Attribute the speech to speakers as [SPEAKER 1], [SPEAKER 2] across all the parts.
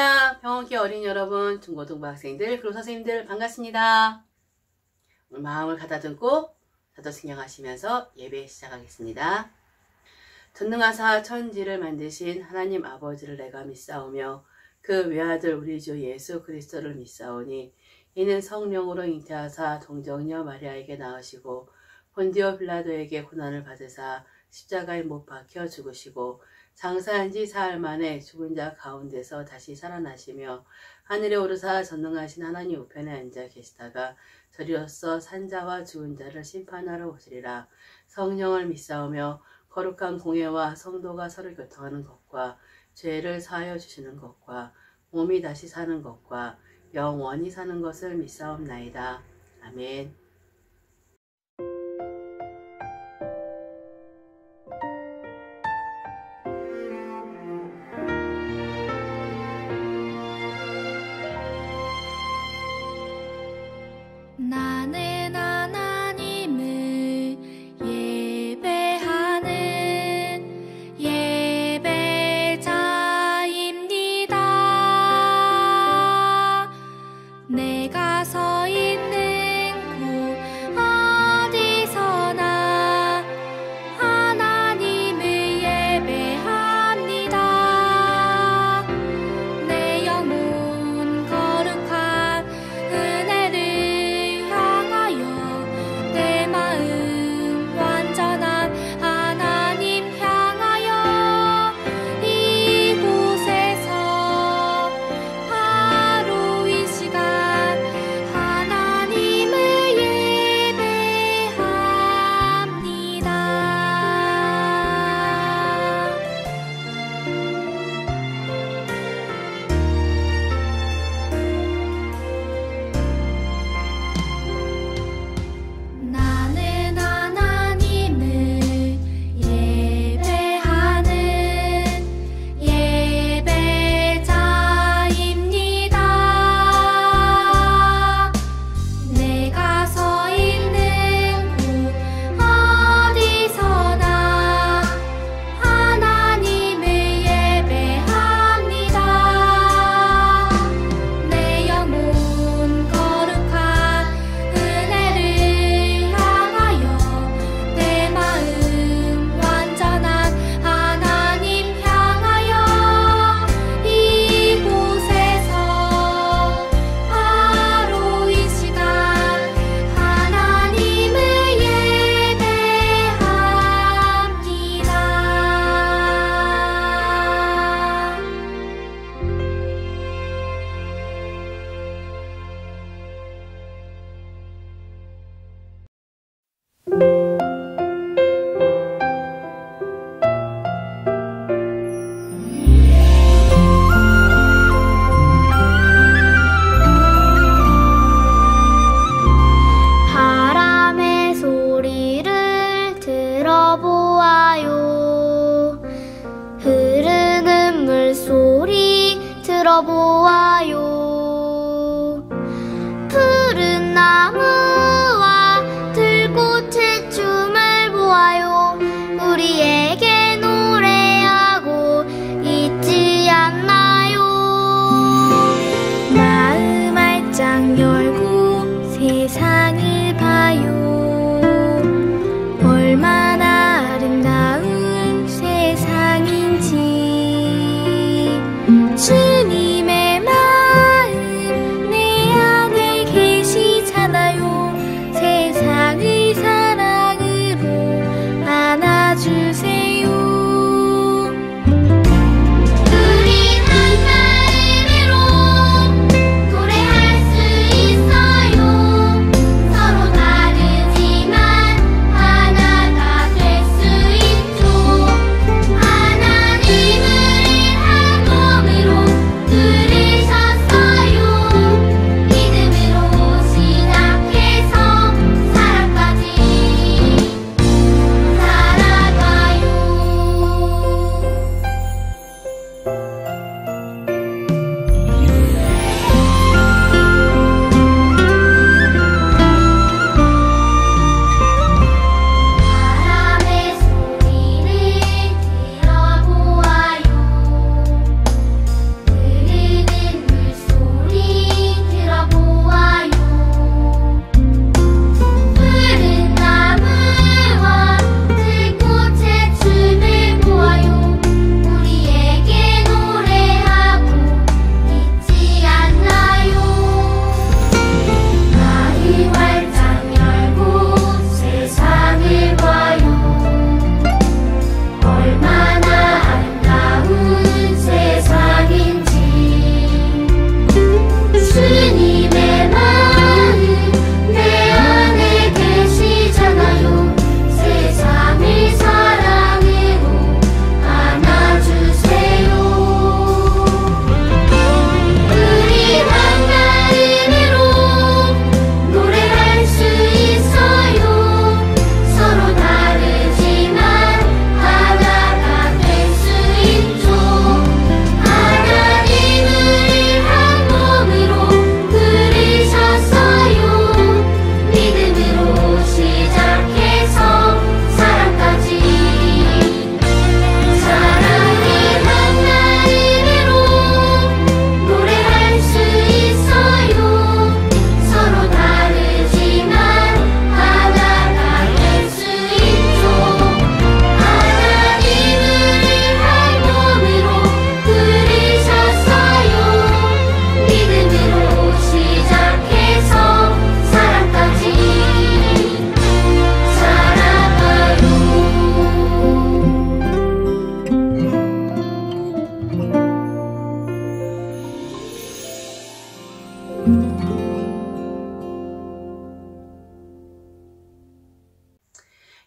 [SPEAKER 1] 할렐루야. 병원기 어린이 여러분, 중고등부 학생들, 그리고 선생님들 반갑습니다. 오늘 마음을 가다듬고 다도승경하시면서 예배 시작하겠습니다. 전능하사 천지를 만드신 하나님 아버지를 내가 믿사오며 그 외아들 우리 주 예수 그리스도를 믿사오니 이는 성령으로 잉태하사 동정녀 마리아에게 낳으시고 본디오 빌라도에게 고난을 받으사 십자가에 못 박혀 죽으시고 장사한 지 사흘 만에 죽은 자 가운데서 다시 살아나시며 하늘에 오르사 전능하신 하나님 우편에 앉아 계시다가 저리로서 산자와 죽은 자를 심판하러 오시리라. 성령을 믿사오며 거룩한 공예와 성도가 서로 교통하는 것과 죄를 사하여 주시는 것과 몸이 다시 사는 것과 영원히 사는 것을 믿사옵나이다. 아멘.
[SPEAKER 2] 나는 하나님을 예배하는 예배자입니다. 내가 서 있는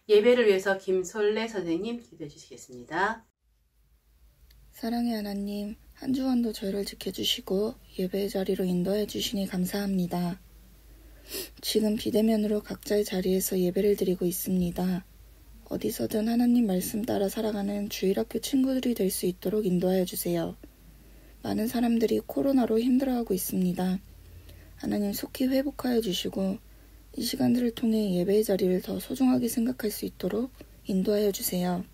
[SPEAKER 1] 예배를 위해서 김솔래 선생님 기도해 주시겠습니다.
[SPEAKER 3] 사랑의 하나님, 한 주간도 저희를 지켜주시고 예배의 자리로 인도해 주시니 감사합니다. 지금 비대면으로 각자의 자리에서 예배를 드리고 있습니다. 어디서든 하나님 말씀 따라 살아가는 주일학교 친구들이 될 수 있도록 인도하여 주세요. 많은 사람들이 코로나로 힘들어하고 있습니다. 하나님 속히 회복하여 주시고 이 시간들을 통해 예배의 자리를 더 소중하게 생각할 수 있도록 인도하여 주세요.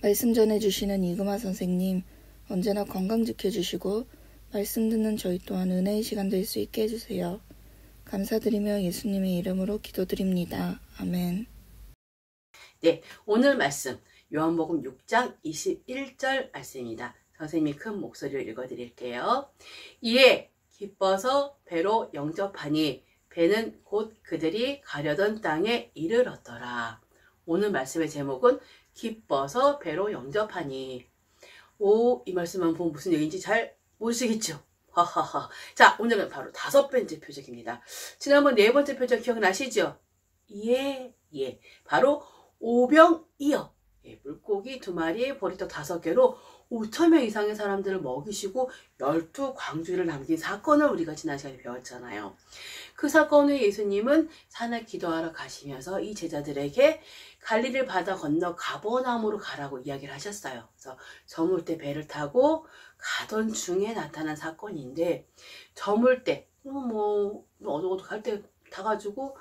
[SPEAKER 3] 말씀 전해주시는 이금아 선생님 언제나 건강 지켜주시고 말씀 듣는 저희 또한 은혜의 시간 될 수 있게 해주세요. 감사드리며 예수님의 이름으로 기도드립니다. 아멘.
[SPEAKER 1] 네, 오늘 말씀 요한복음 6장 21절 말씀입니다. 선생님이 큰 목소리로 읽어드릴게요. 이에 기뻐서 배로 영접하니 배는 곧 그들이 가려던 땅에 이르렀더라. 오늘 말씀의 제목은 기뻐서 배로 영접하니. 이 말씀만 보면 무슨 얘기인지 잘 모르시겠죠? 하하하. 자, 오늘은 바로 5번째 표적입니다. 지난번 4번째 표적 기억나시죠? 예. 바로 오병이어. 물고기 2마리, 보리떡 5개로 5,000명 이상의 사람들을 먹이시고 12광주를 남긴 사건을 우리가 지난 시간에 배웠잖아요. 그 사건 후에 예수님은 산에 기도하러 가시면서 이 제자들에게 갈릴리 바다 건너 가버나움으로 가라고 이야기를 하셨어요. 그래서 저물 때 배를 타고 가던 중에 나타난 사건인데, 저물 때 어디 갈 때 타가지고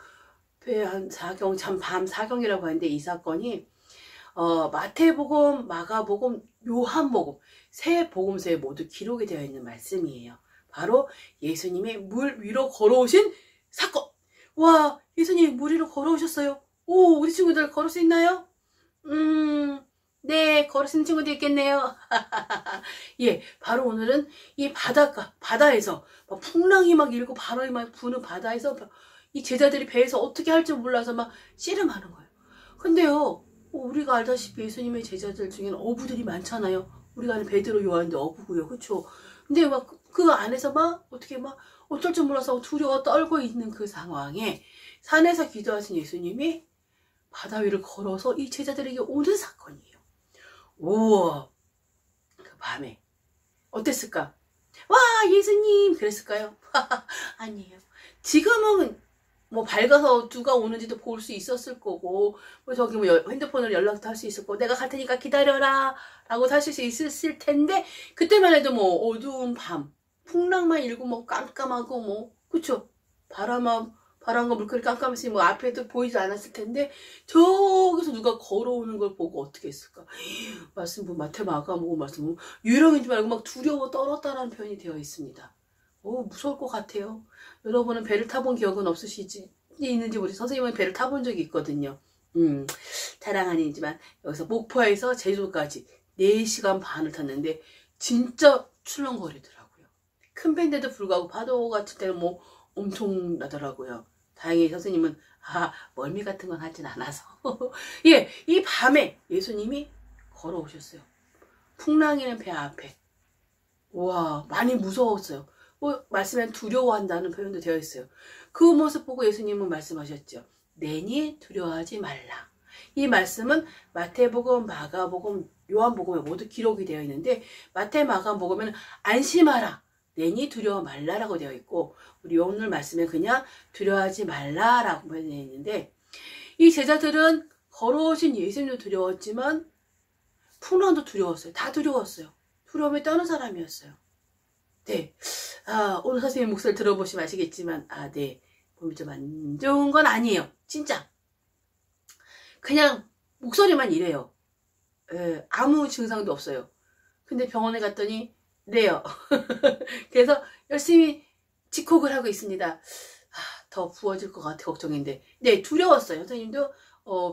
[SPEAKER 1] 배 한 4경, 참 밤 4경이라고 하는데, 이 사건이 마태복음, 마가복음, 요한복음 세 복음서에 모두 기록이 되어 있는 말씀이에요. 바로 예수님의 물 위로 걸어오신 사건. 와, 예수님 물 위로 걸어오셨어요. 오, 우리 친구들 걸을 수 있나요? 네, 걸을 수 있는 친구도 있겠네요. 예, 바로 오늘은 이 바다에서 막 풍랑이 막 일고 바람이 막 부는 바다에서 이 제자들이 배에서 어떻게 할 줄 몰라서 막 씨름하는 거예요. 근데요, 우리가 알다시피 예수님의 제자들 중에는 어부들이 많잖아요. 우리가 아는 베드로, 요한도 어부고요. 그쵸? 근데 막 그 안에서 막 어떻게 막 어쩔 줄 몰라서 두려워 떨고 있는 그 상황에 산에서 기도하신 예수님이 바다 위를 걸어서 이 제자들에게 오는 사건이에요. 우와, 그 밤에 어땠을까? 와, 예수님 그랬을까요? 아니에요. 지금은 뭐 밝아서 누가 오는지도 볼 수 있었을 거고, 뭐 저기 뭐 핸드폰으로 연락도 할 수 있을 거고, 내가 갈 테니까 기다려라 라고 하실 수 있었을 텐데, 그때만 해도 뭐 어두운 밤, 풍랑만 일고 뭐 깜깜하고 뭐, 그쵸? 바람과 물결이 깜깜했으니 뭐 앞에도 보이지 않았을 텐데, 저기서 누가 걸어오는 걸 보고 어떻게 했을까? 말씀 보면 마태마가복음 말씀 보면 유령인 줄 알고 막 두려워 떨었다라는 표현이 되어 있습니다. 무서울 것 같아요. 여러분은 배를 타본 기억은 있는지 모르겠어요. 선생님은 배를 타본 적이 있거든요. 자랑 아니지만 여기서 목포에서 제주도까지 4시간 반을 탔는데 진짜 출렁거리더라고요. 큰 배인데도 불구하고 파도 같을 때는 뭐 엄청 나더라고요. 다행히 선생님은 멀미 같은 건 하진 않아서. 예, 이 밤에 예수님이 걸어오셨어요. 풍랑이는 배 앞에. 와, 많이 무서웠어요. 말씀에 두려워한다는 표현도 되어 있어요. 그 모습 보고 예수님은 말씀하셨죠. 내니 두려워하지 말라. 이 말씀은 마태복음, 마가복음, 요한복음에 모두 기록이 되어 있는데, 마태, 마가복음에는 안심하라, 내니 두려워 말라라고 되어 있고, 우리 오늘 말씀에 그냥 두려워하지 말라라고 되어 있는데, 이 제자들은 걸어오신 예수님도 두려웠지만 풍랑도 두려웠어요. 다 두려웠어요. 두려움에 떠는 사람이었어요. 네. 오늘 선생님 목소리 들어보시면 아시겠지만, 네. 몸이 좀 안 좋은 건 아니에요. 진짜. 그냥 목소리만 이래요. 아무 증상도 없어요. 근데 병원에 갔더니, 래요. 그래서 열심히 직콕을 하고 있습니다. 더 부어질 것 같아, 걱정인데. 네, 두려웠어요. 선생님도,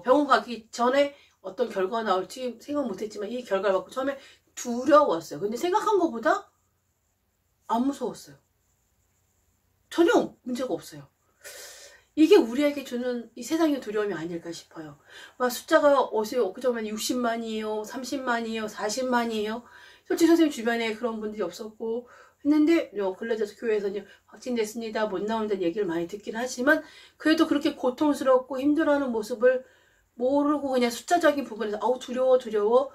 [SPEAKER 1] 병원 가기 전에 어떤 결과가 나올지 생각 못 했지만, 이 결과를 받고 처음에 두려웠어요. 근데 생각한 것보다 안 무서웠어요. 전혀 문제가 없어요. 이게 우리에게 주는 이 세상의 두려움이 아닐까 싶어요. 막 숫자가 엊그저면 60만이에요, 30만이에요, 40만이에요. 솔직히 선생님 주변에 그런 분들이 없었고 했는데, 근래져서 교회에서 확진됐습니다, 못 나온다는 얘기를 많이 듣긴 하지만, 그래도 그렇게 고통스럽고 힘들어하는 모습을 모르고 그냥 숫자적인 부분에서 두려워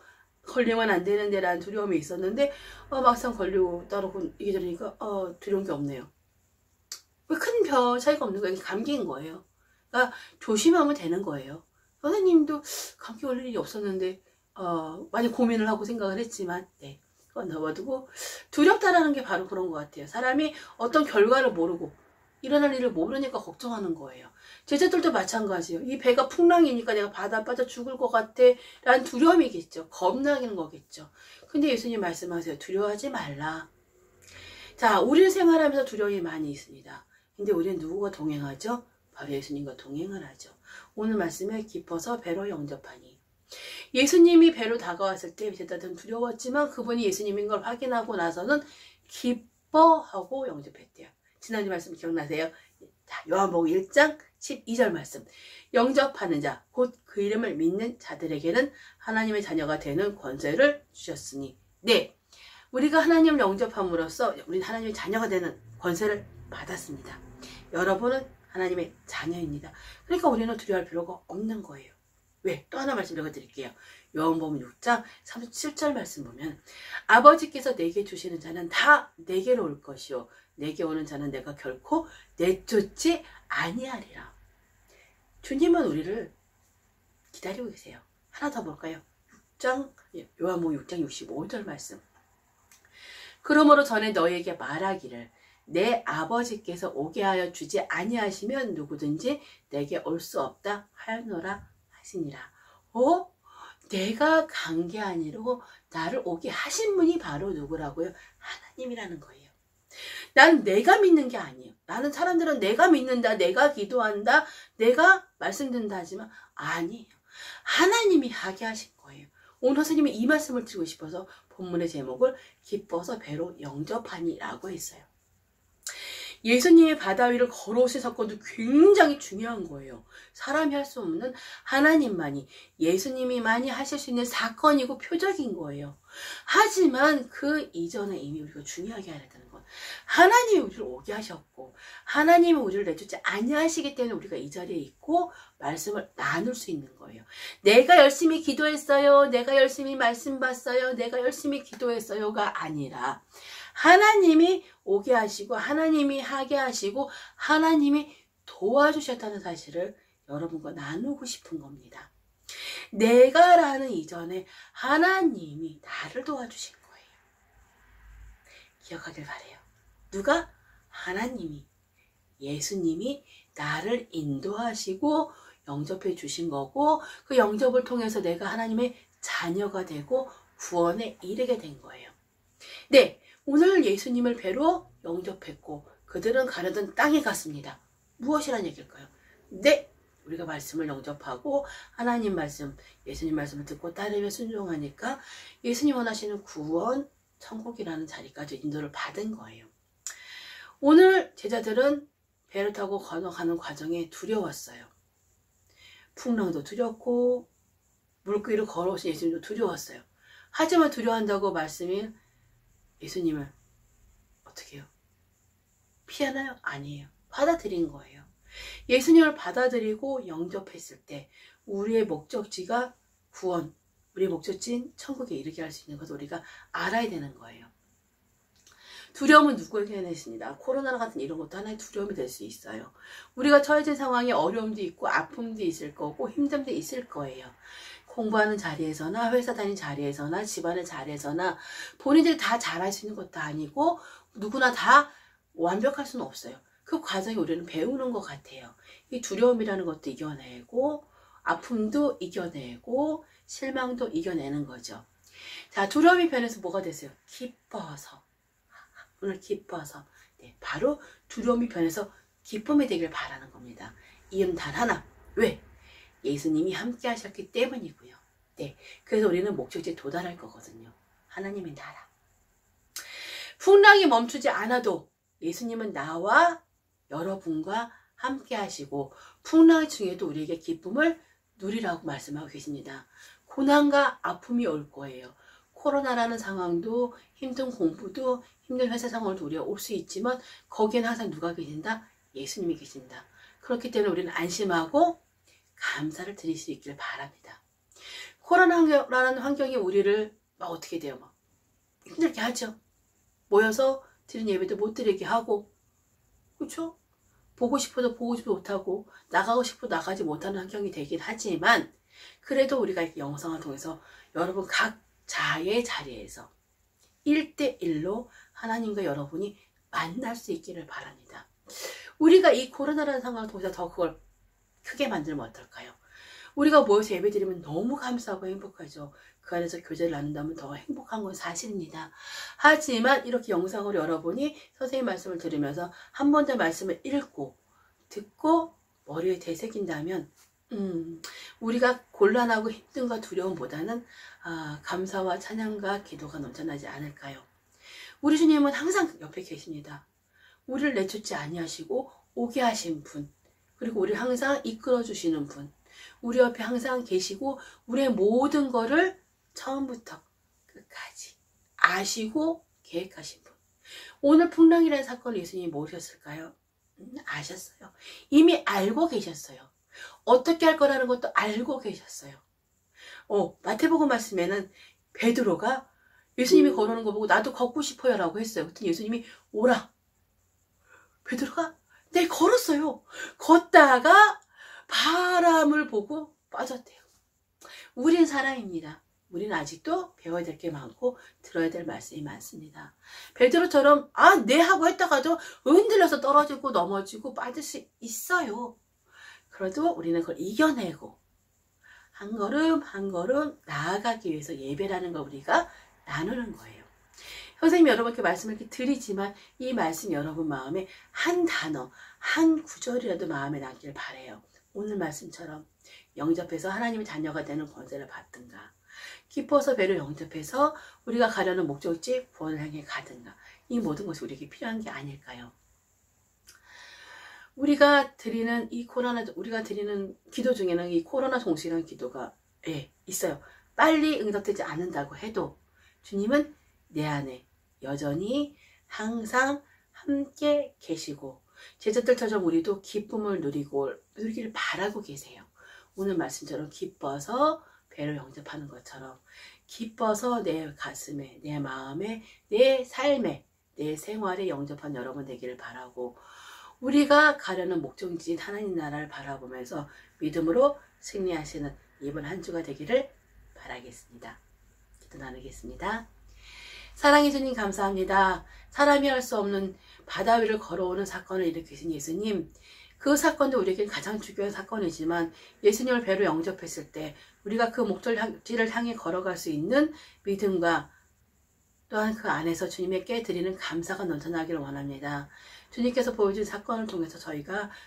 [SPEAKER 1] 걸리면 안 되는데 라는 두려움이 있었는데 막상 걸리고 따르고 이게 들으니까 두려운 게 없네요. 왜 큰 별 차이가 없는 거예요? 감기인 거예요. 그러니까 조심하면 되는 거예요. 선생님도 감기 걸릴 일이 없었는데 많이 고민을 하고 생각을 했지만 네, 그건 넘어두고 두렵다라는 게 바로 그런 것 같아요. 사람이 어떤 결과를 모르고 일어날 일을 모르니까 걱정하는 거예요. 제자들도 마찬가지예요. 이 배가 풍랑이니까 내가 바다 빠져 죽을 것 같아 라는 두려움이겠죠. 겁나는 거겠죠. 근데 예수님 말씀하세요. 두려워하지 말라. 자, 우리는 생활하면서 두려움이 많이 있습니다. 근데 우리는 누구와 동행하죠? 바로 예수님과 동행을 하죠. 오늘 말씀에 깊어서 배로 영접하니. 예수님이 배로 다가왔을 때 제자들은 두려웠지만 그분이 예수님인 걸 확인하고 나서는 기뻐하고 영접했대요. 지난주 말씀 기억나세요? 자, 요한복음 1장 12절 말씀. 영접하는 자, 곧 그 이름을 믿는 자들에게는 하나님의 자녀가 되는 권세를 주셨으니. 네, 우리가 하나님을 영접함으로써 우리는 하나님의 자녀가 되는 권세를 받았습니다. 여러분은 하나님의 자녀입니다. 그러니까 우리는 두려워할 필요가 없는 거예요. 왜? 또 하나 말씀 읽어드릴게요. 요한복음 6장 37절 말씀 보면 아버지께서 내게 주시는 자는 다 내게로 올 것이요 내게 오는 자는 내가 결코 내쫓지 아니하리라. 주님은 우리를 기다리고 계세요. 하나 더 볼까요? 요한복음 6장 65절 말씀. 그러므로 전에 너희에게 말하기를 내 아버지께서 오게 하여 주지 아니하시면 누구든지 내게 올 수 없다 하였노라 하시니라. 내가 간 게 아니고 나를 오게 하신 분이 바로 누구라고요? 하나님이라는 거예요. 나는 내가 믿는 게 아니에요. 나는 사람들은 내가 믿는다, 내가 기도한다, 내가 말씀 듣는다 하지만 아니에요. 하나님이 하게 하신 거예요. 오늘 선생님이 이 말씀을 드리고 싶어서 본문의 제목을 기뻐서 배로 영접하니라고 했어요. 예수님의 바다 위를 걸어오신 사건도 굉장히 중요한 거예요. 사람이 할 수 없는 하나님만이, 예수님이 많이 하실 수 있는 사건이고 표적인 거예요. 하지만 그 이전에 이미 우리가 중요하게 알아야 되는 건 하나님이 우리를 오게 하셨고 하나님이 우리를 내쫓지 아니하시기 때문에 우리가 이 자리에 있고 말씀을 나눌 수 있는 거예요. 내가 열심히 기도했어요. 내가 열심히 말씀 봤어요. 내가 열심히 기도했어요가 아니라 하나님이 오게 하시고 하나님이 하게 하시고 하나님이 도와주셨다는 사실을 여러분과 나누고 싶은 겁니다. 내가라는 이전에 하나님이 나를 도와주신 거예요. 기억하길 바래요. 누가? 하나님이, 예수님이 나를 인도하시고 영접해 주신 거고 그 영접을 통해서 내가 하나님의 자녀가 되고 구원에 이르게 된 거예요. 네, 오늘 예수님을 배로 영접했고 그들은 가려던 땅에 갔습니다. 무엇이란 얘기일까요? 네, 우리가 말씀을 영접하고 하나님 말씀, 예수님 말씀을 듣고 따르며 순종하니까 예수님 원하시는 구원, 천국이라는 자리까지 인도를 받은 거예요. 오늘 제자들은 배를 타고 건너가는 과정에 두려웠어요. 풍랑도 두렵고 물길을 걸어오신 예수님도 두려웠어요. 하지만 두려워한다고 말씀이 예수님을 어떻게 해요? 피하나요? 아니에요. 받아들인 거예요. 예수님을 받아들이고 영접했을 때 우리의 목적지가 구원, 우리의 목적지인 천국에 이르게 할 수 있는 것을 우리가 알아야 되는 거예요. 두려움은 누구에게나 있습니다. 코로나 같은 이런 것도 하나의 두려움이 될 수 있어요. 우리가 처해진 상황에 어려움도 있고 아픔도 있을 거고 힘듦도 있을 거예요. 공부하는 자리에서나 회사 다니는 자리에서나 집안의 자리에서나 본인들이 다 잘할 수 있는 것도 아니고 누구나 다 완벽할 수는 없어요. 그 과정에 우리는 배우는 것 같아요. 이 두려움이라는 것도 이겨내고 아픔도 이겨내고 실망도 이겨내는 거죠. 자, 두려움이 변해서 뭐가 됐어요? 기뻐서. 오늘 기뻐서. 네, 바로 두려움이 변해서 기쁨이 되길 바라는 겁니다. 이유는 단 하나. 왜? 예수님이 함께 하셨기 때문이고요. 네, 그래서 우리는 목적지에 도달할 거거든요. 하나님의 나라. 풍랑이 멈추지 않아도 예수님은 나와 여러분과 함께 하시고 풍랑 중에도 우리에게 기쁨을 누리라고 말씀하고 계십니다. 고난과 아픔이 올 거예요. 코로나라는 상황도 힘든 공부도 힘든 회사 상황도 우리가 올 수 있지만 거기에는 항상 누가 계신다? 예수님이 계신다. 그렇기 때문에 우리는 안심하고 감사를 드릴 수 있기를 바랍니다. 코로나라는 환경이 우리를 막 어떻게 돼요? 막 힘들게 하죠. 모여서 드린 예배도 못 드리게 하고, 그렇죠? 보고 싶어도 보지 못하고 나가고 싶어도 나가지 못하는 환경이 되긴 하지만, 그래도 우리가 이렇게 영상을 통해서 여러분 각자의 자리에서 1대1로 하나님과 여러분이 만날 수 있기를 바랍니다. 우리가 이 코로나라는 상황을 통해서 더 그걸 크게 만들면 어떨까요? 우리가 모여서 예배드리면 너무 감사하고 행복하죠. 그 안에서 교제를 나눈다면 더 행복한 건 사실입니다. 하지만 이렇게 영상으로 여러분이 선생님 말씀을 들으면서 한 번 더 말씀을 읽고 듣고 머리에 되새긴다면 우리가 곤란하고 힘든과 두려움보다는 감사와 찬양과 기도가 넘쳐나지 않을까요? 우리 주님은 항상 옆에 계십니다. 우리를 내쫓지 아니하시고 오게 하신 분, 그리고 우리를 항상 이끌어 주시는 분, 우리 옆에 항상 계시고 우리의 모든 거를 처음부터 끝까지 아시고 계획하신 분. 오늘 풍랑이라는 사건을 예수님이 모르셨을까요? 아셨어요. 이미 알고 계셨어요. 어떻게 할 거라는 것도 알고 계셨어요. 마태복음 말씀에는 베드로가 예수님이 걸어오는 거 보고 나도 걷고 싶어요 라고 했어요. 그랬더니 예수님이 오라. 베드로가 네 걸었어요. 걷다가 바람을 보고 빠졌대요. 우린 사람입니다. 우리는 아직도 배워야 될 게 많고 들어야 될 말씀이 많습니다. 베드로처럼 네 하고 했다가도 흔들려서 떨어지고 넘어지고 빠질 수 있어요. 그래도 우리는 그걸 이겨내고 한 걸음 한 걸음 나아가기 위해서 예배라는 걸 우리가 나누는 거예요. 선생님이 여러분께 말씀을 이렇게 드리지만 이 말씀 여러분 마음에 한 단어, 한 구절이라도 마음에 남길 바라요. 오늘 말씀처럼 영접해서 하나님의 자녀가 되는 권세를 받든가, 기뻐서 배를 영접해서 우리가 가려는 목적지 구원을 향해 가든가, 이 모든 것이 우리에게 필요한 게 아닐까요? 우리가 드리는 기도 중에는 이 코로나 종식이라는 기도가 있어요. 빨리 응답되지 않는다고 해도 주님은 내 안에 여전히 항상 함께 계시고 제자들처럼 우리도 기쁨을 누리기를 바라고 계세요. 오늘 말씀처럼 기뻐서 배를 영접하는 것처럼 기뻐서 내 가슴에, 내 마음에, 내 삶에, 내 생활에 영접한 여러분 되기를 바라고, 우리가 가려는 목적지인 하나님 나라를 바라보면서 믿음으로 승리하시는 이번 한 주가 되기를 바라겠습니다. 기도 나누겠습니다. 사랑해 주님 감사합니다. 사람이 할 수 없는 바다 위를 걸어오는 사건을 일으키신 예수님, 그 사건도 우리에겐 가장 중요한 사건이지만 예수님을 배로 영접했을 때 우리가 그 목적지를 향해 걸어갈 수 있는 믿음과 또한 그 안에서 주님께 드리는 감사가 넘쳐나기를 원합니다. 주님께서 보여준 사건을 통해서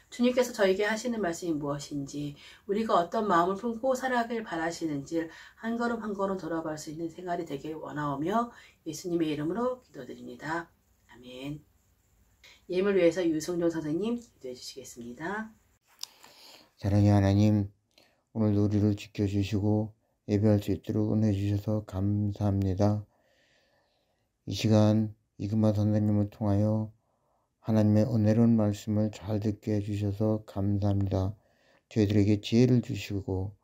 [SPEAKER 1] 주님께서 저에게 하시는 말씀이 무엇인지, 우리가 어떤 마음을 품고 살아가길 바라시는지 한 걸음 한 걸음 돌아볼 수 있는 생활이 되길 원하오며 예수님의 이름으로 기도드립니다. 아멘. 예물을 위해서 유성종 선생님 기도해 주시겠습니다.
[SPEAKER 4] 사랑의 하나님, 오늘도 우리를 지켜주시고 예배할 수 있도록 은혜 주셔서 감사합니다. 이 시간 이금아 선생님을 통하여 하나님의 은혜로운 말씀을 잘 듣게 해주셔서 감사합니다. 저희들에게 지혜를 주시고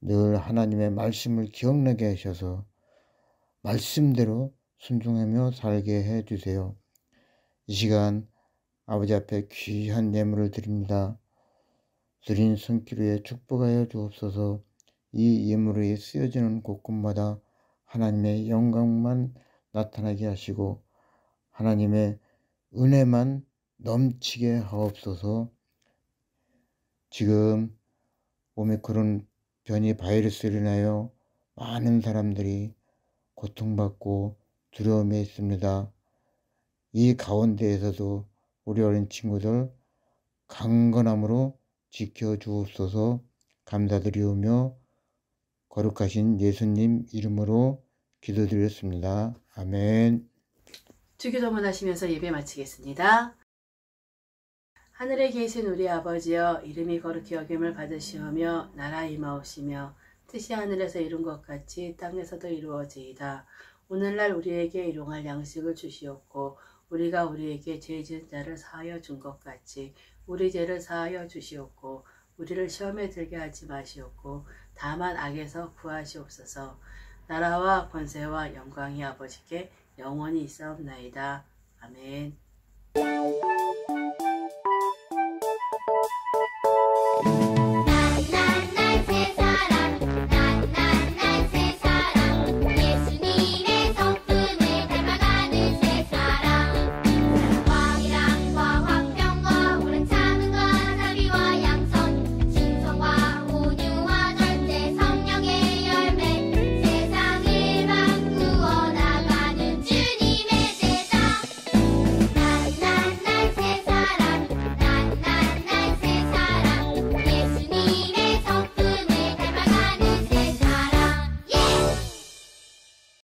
[SPEAKER 4] 늘 하나님의 말씀을 기억나게 하셔서 말씀대로 순종하며 살게 해주세요. 이 시간 아버지 앞에 귀한 예물을 드립니다. 드린 손길 위에 축복하여 주옵소서. 이 예물에 쓰여지는 곳곳마다 하나님의 영광만 나타나게 하시고 하나님의 은혜만 넘치게 하옵소서. 지금 오미크론 변이 바이러스로 인하여 많은 사람들이 고통받고 두려움에 있습니다. 이 가운데에서도 우리 어린 친구들 강건함으로 지켜주옵소서. 감사드리오며 거룩하신 예수님 이름으로 기도드렸습니다. 아멘.
[SPEAKER 1] 주기도문 하시면서 예배 마치겠습니다. 하늘에 계신 우리 아버지여, 이름이 거룩히 여김을 받으시오며 나라 임하옵시며 뜻이 하늘에서 이룬 것 같이 땅에서도 이루어지이다. 오늘날 우리에게 일용할 양식을 주시옵고 우리가 우리에게 죄 지은 자를 사하여 준 것 같이 우리 죄를 사하여 주시옵고 우리를 시험에 들게 하지 마시옵고 다만 악에서 구하시옵소서. 나라와 권세와 영광이 아버지께 영원히 있사옵나이다. 아멘.